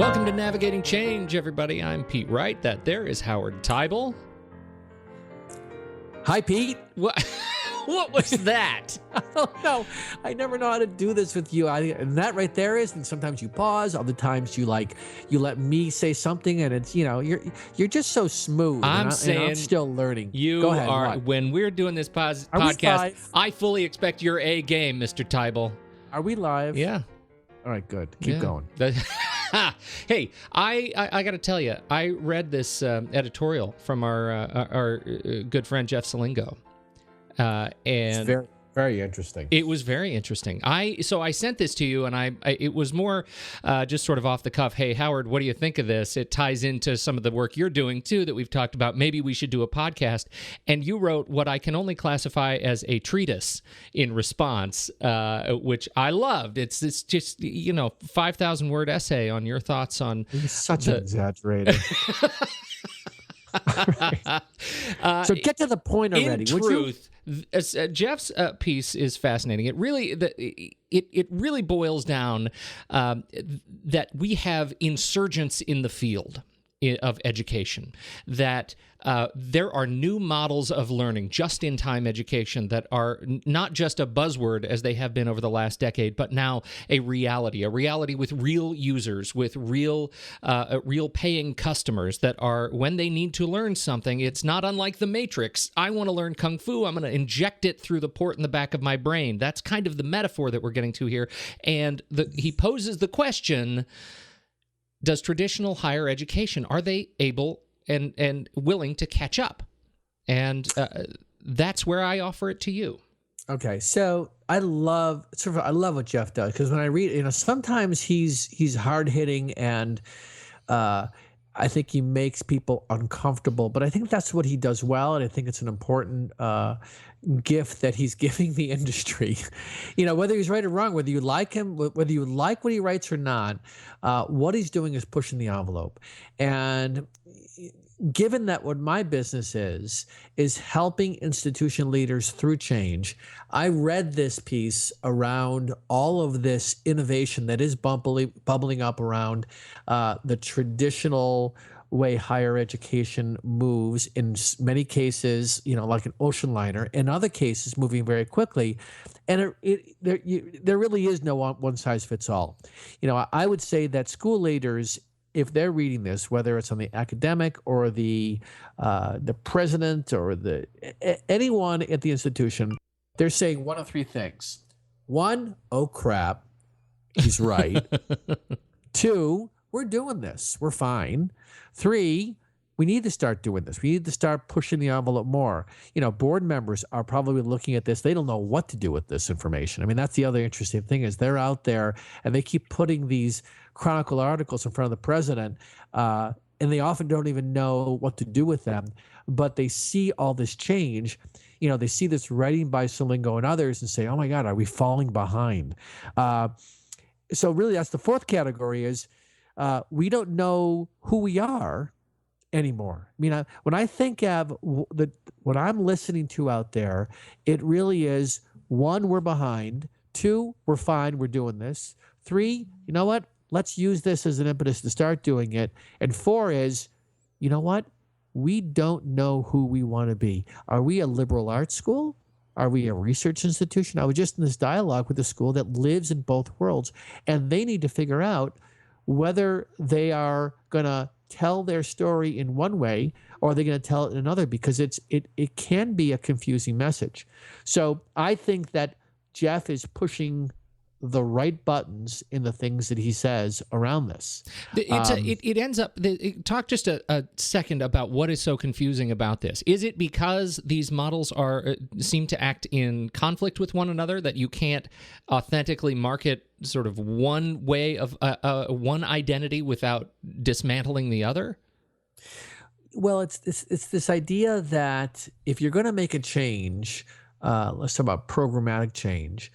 Welcome to Navigating Change, everybody. I'm Pete Wright. That there is Howard Tybel. Hi, Pete. What? What was that? I don't know. I never know how to do this with you. And that right there is. And sometimes you pause. Other times you let me say something, and it's you're just so smooth. I'm still learning. You Go ahead, are. what? When we're doing this podcast, live? I fully expect your A game, Mr. Tybel. Are we live? Yeah. All right. Good. Keep going. Hey, I got to tell you, I read this editorial from our good friend Jeff Salingo. And it's very, very interesting. It was very interesting. So I sent this to you, and it was more just sort of off the cuff. Hey, Howard, what do you think of this? It ties into some of the work you're doing too that we've talked about. Maybe we should do a podcast. And you wrote what I can only classify as a treatise in response, which I loved. It's just 5,000 word essay on your thoughts on. You're such an exaggerator. So get to the point already. In truth, Jeff's piece is fascinating. It really boils down that we have insurgents in the field of education, that there are new models of learning, just-in-time education, that are not just a buzzword as they have been over the last decade, but now a reality with real users, with real paying customers that are, when they need to learn something, it's not unlike the Matrix. I want to learn Kung Fu. I'm going to inject it through the port in the back of my brain. That's kind of the metaphor that we're getting to here. And he poses the question, does traditional higher education, are they able and willing to catch up? And that's where I offer it to you. Okay, so I love what Jeff does, because when I read, sometimes he's hard hitting, and I think he makes people uncomfortable. But I think that's what he does well, and I think it's an important gift that he's giving the industry. Whether he's right or wrong, whether you like him, whether you like what he writes or not, what he's doing is pushing the envelope. And given that what my business is helping institution leaders through change, I read this piece around all of this innovation that is bubbling up around the traditional way higher education moves, in many cases, like an ocean liner, in other cases moving very quickly. And there really is no one size fits all. I would say that school leaders, if they're reading this, whether it's on the academic or the president or anyone at the institution, they're saying one of three things. One, oh crap, he's right. Two, we're doing this, we're fine. Three, we need to start doing this. We need to start pushing the envelope more. Board members are probably looking at this. They don't know what to do with this information. I mean, that's the other interesting thing, is they're out there and they keep putting these Chronicle articles in front of the president, and they often don't even know what to do with them. But they see all this change. They see this writing by Salingo and others and say, oh my God, are we falling behind? So really that's the fourth category, is we don't know who we are anymore. I mean, when I think of what I'm listening to out there, it really is, one, we're behind. Two, we're fine, we're doing this. Three, you know what? Let's use this as an impetus to start doing it. And four is, you know what? We don't know who we want to be. Are we a liberal arts school? Are we a research institution? I was just in this dialogue with a school that lives in both worlds, and they need to figure out whether they are going to tell their story in one way or are they going to tell it in another, because it can be a confusing message. So I think that Jeff is pushing the right buttons in the things that he says around this. It ends up. Talk just a second about what is so confusing about this. Is it because these models seem to act in conflict with one another, that you can't authentically market sort of one way of one identity without dismantling the other? Well, it's this idea that if you're going to make a change, let's talk about programmatic change,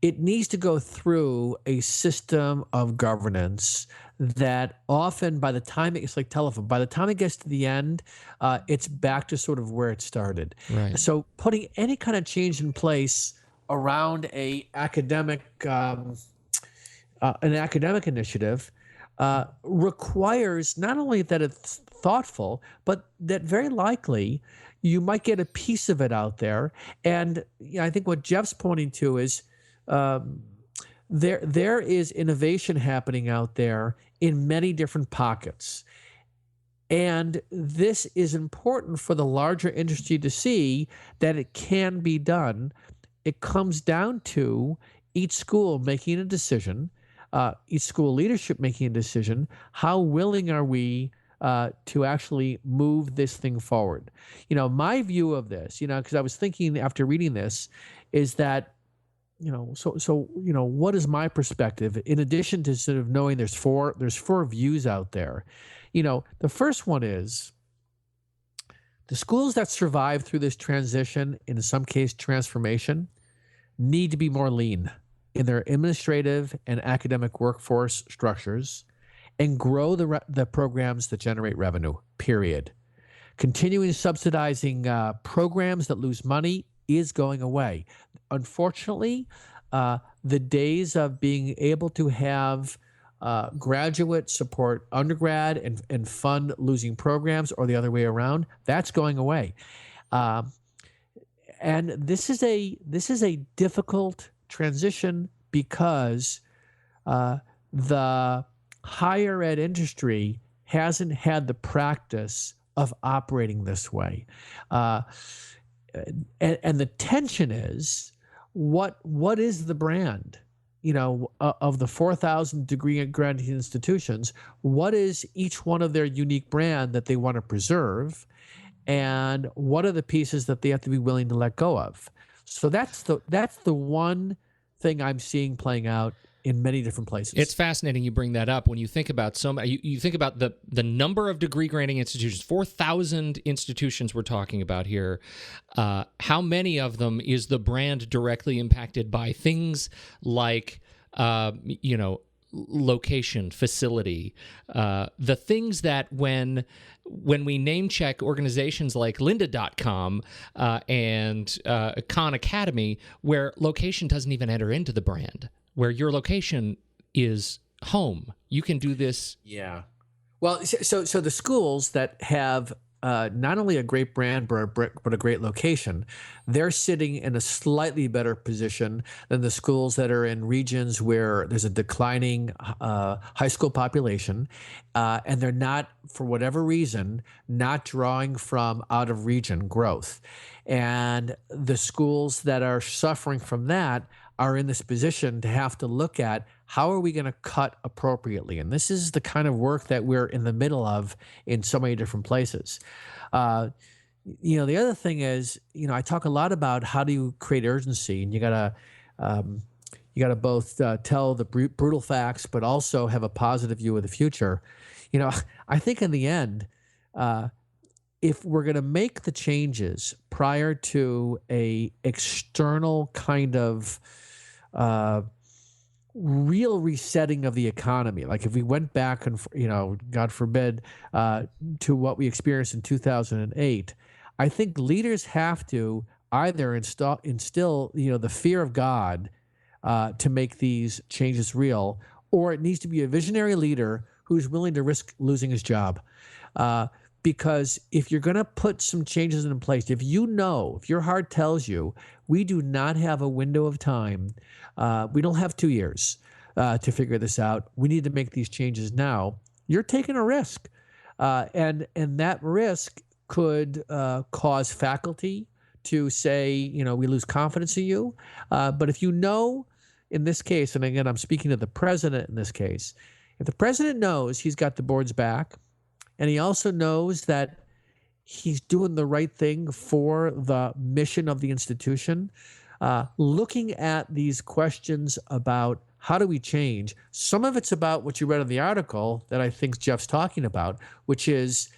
it needs to go through a system of governance that often, by the time it's like telephone, by the time it gets to the end, it's back to sort of where it started. Right. So putting any kind of change in place around an academic initiative requires not only that it's thoughtful, but that very likely you might get a piece of it out there. And I think what Jeff's pointing to is um, there is innovation happening out there in many different pockets. And this is important for the larger industry to see that it can be done. It comes down to each school making a decision, each school leadership making a decision. How willing are we to actually move this thing forward? My view of this, because I was thinking after reading this, is that what is my perspective? In addition to sort of knowing there's four views out there. The first one is the schools that survive through this transition, in some case transformation, need to be more lean in their administrative and academic workforce structures and grow the programs that generate revenue, period. Continuing subsidizing programs that lose money is going away. Unfortunately, the days of being able to have graduate support undergrad and fund losing programs, or the other way around, that's going away. And this is a difficult transition because the higher ed industry hasn't had the practice of operating this way. And the tension is, what is the brand? Of the 4,000 degree granting institutions, what is each one of their unique brand that they want to preserve? And what are the pieces that they have to be willing to let go of? So that's the one thing I'm seeing playing out in many different places. It's fascinating you bring that up. When you think about you think about the number of degree granting institutions, 4,000 institutions we're talking about here. How many of them is the brand directly impacted by things like, location, facility, the things that when we name check organizations like lynda.com and Khan Academy, where location doesn't even enter into the brand, where your location is home. You can do this. Yeah. Well, so the schools that have not only a great brand but a great location, they're sitting in a slightly better position than the schools that are in regions where there's a declining high school population, and they're not, for whatever reason, not drawing from out of region growth. And the schools that are suffering from that are in this position to have to look at how are we going to cut appropriately. And this is the kind of work that we're in the middle of in so many different places. The other thing is, I talk a lot about how do you create urgency, and you gotta both tell the brutal facts, but also have a positive view of the future. I think in the end, if we're going to make the changes prior to a external kind of real resetting of the economy, like if we went back and, God forbid, to what we experienced in 2008, I think leaders have to either instill the fear of God to make these changes real, or it needs to be a visionary leader who's willing to risk losing his job. Because if you're going to put some changes in place, if your heart tells you we do not have a window of time, we don't have 2 years to figure this out, we need to make these changes now, you're taking a risk. And that risk could cause faculty to say, we lose confidence in you. But if in this case, and again, I'm speaking to the president in this case, if the president knows he's got the board's back, and he also knows that he's doing the right thing for the mission of the institution, looking at these questions about how do we change, some of it's about what you read in the article that I think Jeff's talking about, which is,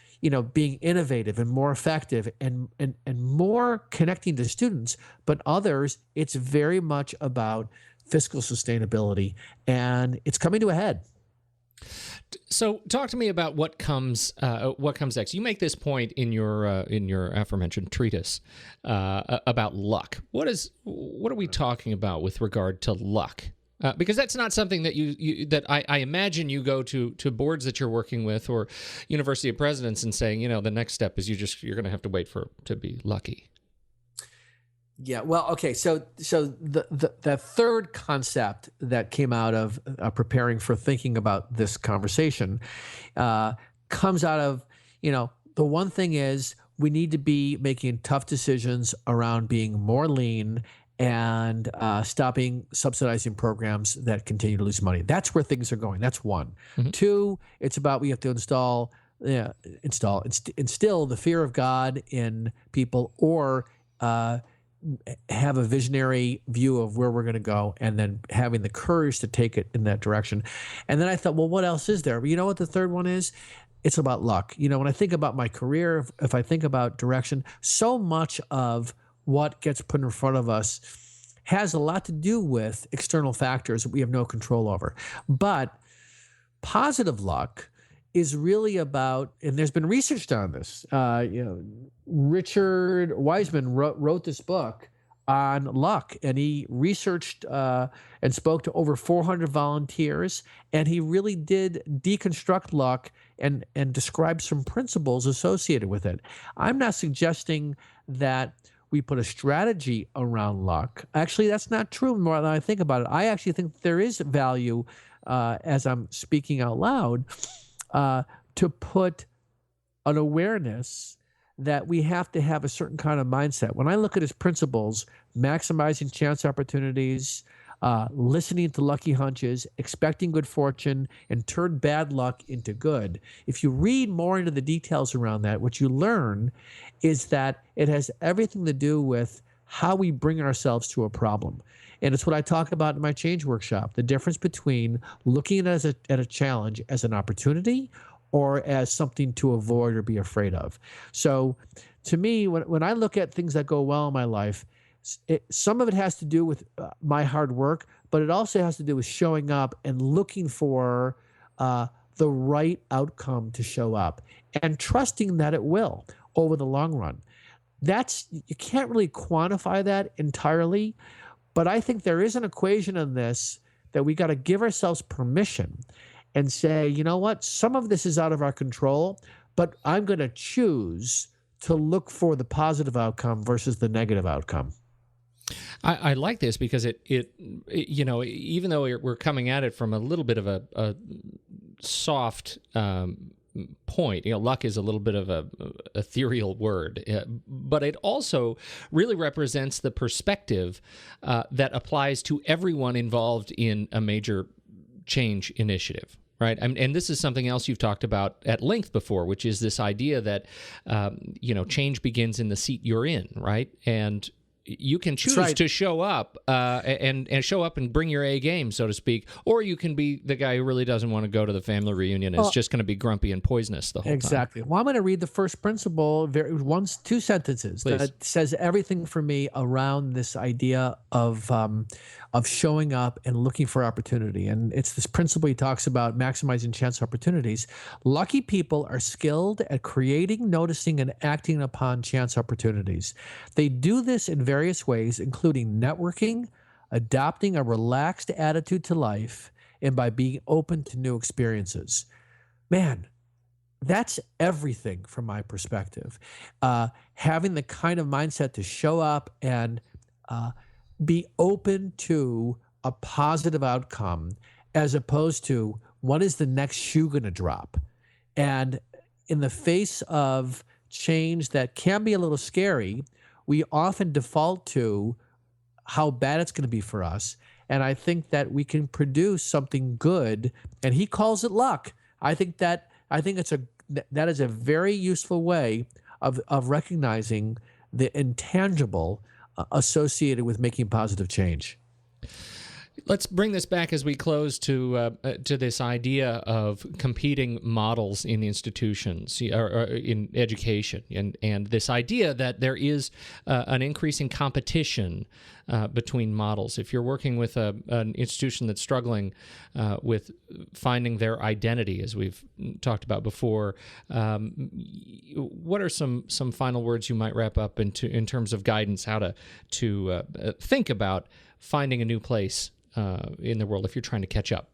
being innovative and more effective and more connecting to students, but others, it's very much about fiscal sustainability, and it's coming to a head. So, talk to me about what comes next. You make this point in your aforementioned treatise about luck. What are we talking about with regard to luck? Because that's not something that that I imagine you go to boards that you're working with or university of presidents and saying, the next step is you're going to have to wait to be lucky. Yeah, well, okay. So the third concept that came out of preparing for thinking about this conversation comes out of, the one thing is we need to be making tough decisions around being more lean and stopping subsidizing programs that continue to lose money. That's where things are going. That's one. Mm-hmm. Two, it's about we have to instill the fear of God in people, or have a visionary view of where we're going to go, and then having the courage to take it in that direction. And then I thought, well, what else is there? But you know what the third one is? It's about luck. When I think about my career, if I think about direction, so much of what gets put in front of us has a lot to do with external factors that we have no control over. But positive luck is really about, and there's been research on this. Richard Wiseman wrote this book on luck, and he researched and spoke to over 400 volunteers, and he really did deconstruct luck and describe some principles associated with it. I'm not suggesting that we put a strategy around luck. Actually, that's not true. More than I think about it, I actually think there is value, as I'm speaking out loud, to put an awareness that we have to have a certain kind of mindset. When I look at his principles, maximizing chance opportunities, listening to lucky hunches, expecting good fortune, and turn bad luck into good. If you read more into the details around that, what you learn is that it has everything to do with how we bring ourselves to a problem. And it's what I talk about in my change workshop, the difference between looking at a challenge as an opportunity or as something to avoid or be afraid of. So to me, when I look at things that go well in my life, some of it has to do with my hard work, but it also has to do with showing up and looking for the right outcome to show up and trusting that it will over the long run. You can't really quantify that entirely, but I think there is an equation in this that we got to give ourselves permission and say, you know what, some of this is out of our control, but I'm going to choose to look for the positive outcome versus the negative outcome. I like this because it even though we're coming at it from a little bit of a soft point, luck is a little bit of a ethereal word, but it also really represents the perspective that applies to everyone involved in a major change initiative. Right. And this is something else you've talked about at length before, which is this idea that, change begins in the seat you're in. Right. And you can choose to show up and show up and bring your A game, so to speak, or you can be the guy who really doesn't want to go to the family reunion and is just going to be grumpy and poisonous the whole time. Exactly. Well, I'm going to read the first principle, two sentences. Please. That says everything for me around this idea of showing up and looking for opportunity. And it's this principle he talks about, maximizing chance opportunities. Lucky people are skilled at creating, noticing, and acting upon chance opportunities. They do this in various ways, including networking, adopting a relaxed attitude to life, and by being open to new experiences. Man, that's everything from my perspective. Having the kind of mindset to show up and be open to a positive outcome as opposed to when is the next shoe going to drop? And in the face of change that can be a little scary, we often default to how bad it's going to be for us. And I think that we can produce something good, and he calls it luck. I think that is a very useful way of recognizing the intangible associated with making positive change. Let's bring this back as we close to this idea of competing models in institutions or in education, and this idea that there is an increasing competition between models. If you're working with an institution that's struggling with finding their identity, as we've talked about before, what are some final words you might wrap up in terms of guidance how to think about finding a new place in the world if you're trying to catch up.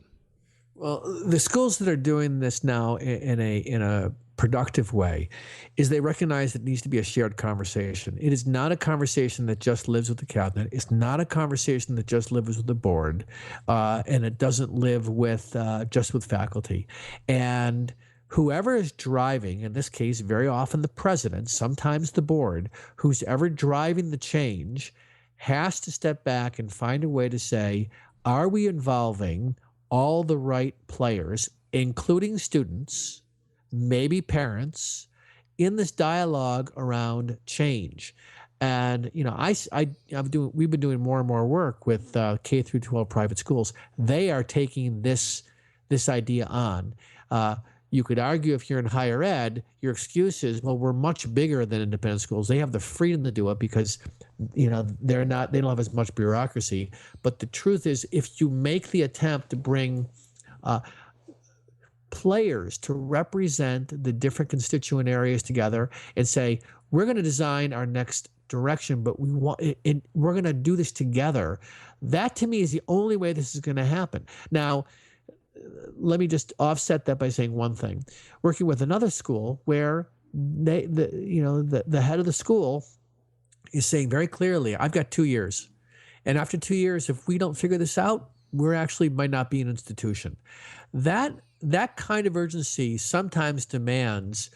Well, the schools that are doing this now in a productive way is they recognize it needs to be a shared conversation. It is not a conversation that just lives with the cabinet. It's not a conversation that just lives with the board, and it doesn't live with just with faculty. And whoever is driving, in this case, very often the president, sometimes the board, who's ever driving the change, has to step back and find a way to say, are we involving all the right players, including students, maybe parents, in this dialogue around change? And we've been doing more and more work with K through 12 private schools. They are taking this idea on. You could argue if you're in higher ed, your excuse is, well, we're much bigger than independent schools. They have the freedom to do it because, they don't have as much bureaucracy. But the truth is, if you make the attempt to bring players to represent the different constituent areas together and say, we're going to design our next direction, but we're going to do this together. That to me is the only way this is going to happen. Now, let me just offset that by saying one thing. Working with another school where the head of the school is saying very clearly, I've got 2 years. And after 2 years, if we don't figure this out, we're actually might not be an institution. That kind of urgency sometimes demands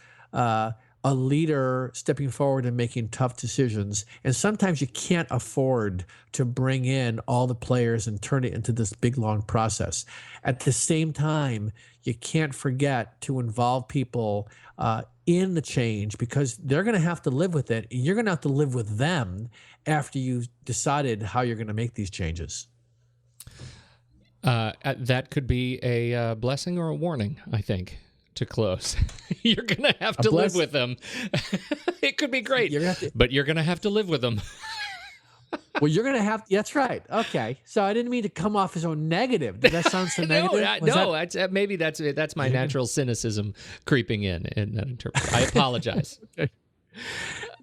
a leader stepping forward and making tough decisions. And sometimes you can't afford to bring in all the players and turn it into this big, long process. At the same time, you can't forget to involve people in the change, because they're going to have to live with it. And you're going to have to live with them after you've decided how you're going to make these changes. That could be a blessing or a warning, I think, to close. You're going to have to live with them. It could be great, but you're going to have to live with them. Well, you're going to have – that's right. Okay. So I didn't mean to come off as so negative. Did that sound so negative? Maybe that's my natural cynicism creeping in that interpretation. I apologize. Okay.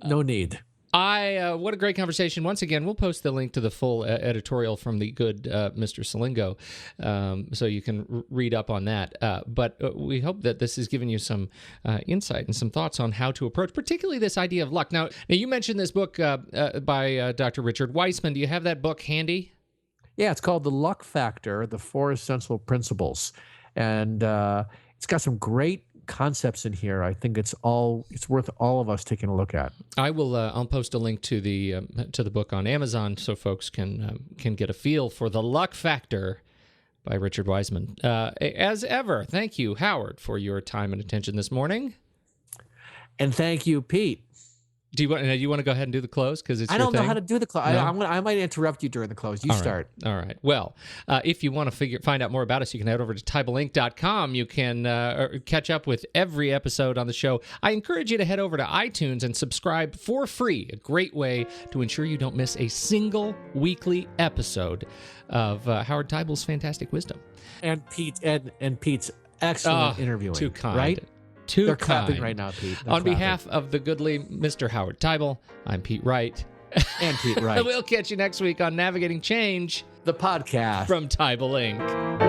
No need. What a great conversation. Once again, we'll post the link to the full editorial from the good Mr. Salingo, so you can read up on that. But we hope that this has given you some insight and some thoughts on how to approach, particularly this idea of luck. Now you mentioned this book by Dr. Richard Weissman. Do you have that book handy? Yeah, it's called The Luck Factor, The Four Essential Principles. And it's got some great concepts in here. I think it's worth all of us taking a look at. I will. I'll post a link to the book on Amazon so folks can get a feel for The Luck Factor by Richard Weissman. As ever, thank you, Howard, for your time and attention this morning. And thank you, Pete. Do you want to go ahead and do the close? Because it's I your don't thing? know how to do the close. No? I might interrupt you during the close. You start. All right. Well, if you want to find out more about us, you can head over to TybleInc.com. You can catch up with every episode on the show. I encourage you to head over to iTunes and subscribe for free. A great way to ensure you don't miss a single weekly episode of Howard Teibel's Fantastic Wisdom. And Pete's excellent interviewing. Too kind. Right? They're clapping right now, Pete. On behalf of the goodly Mr. Howard Teibel, I'm Pete Wright. And Pete Wright. We'll catch you next week on Navigating Change, the podcast from Teibel Inc.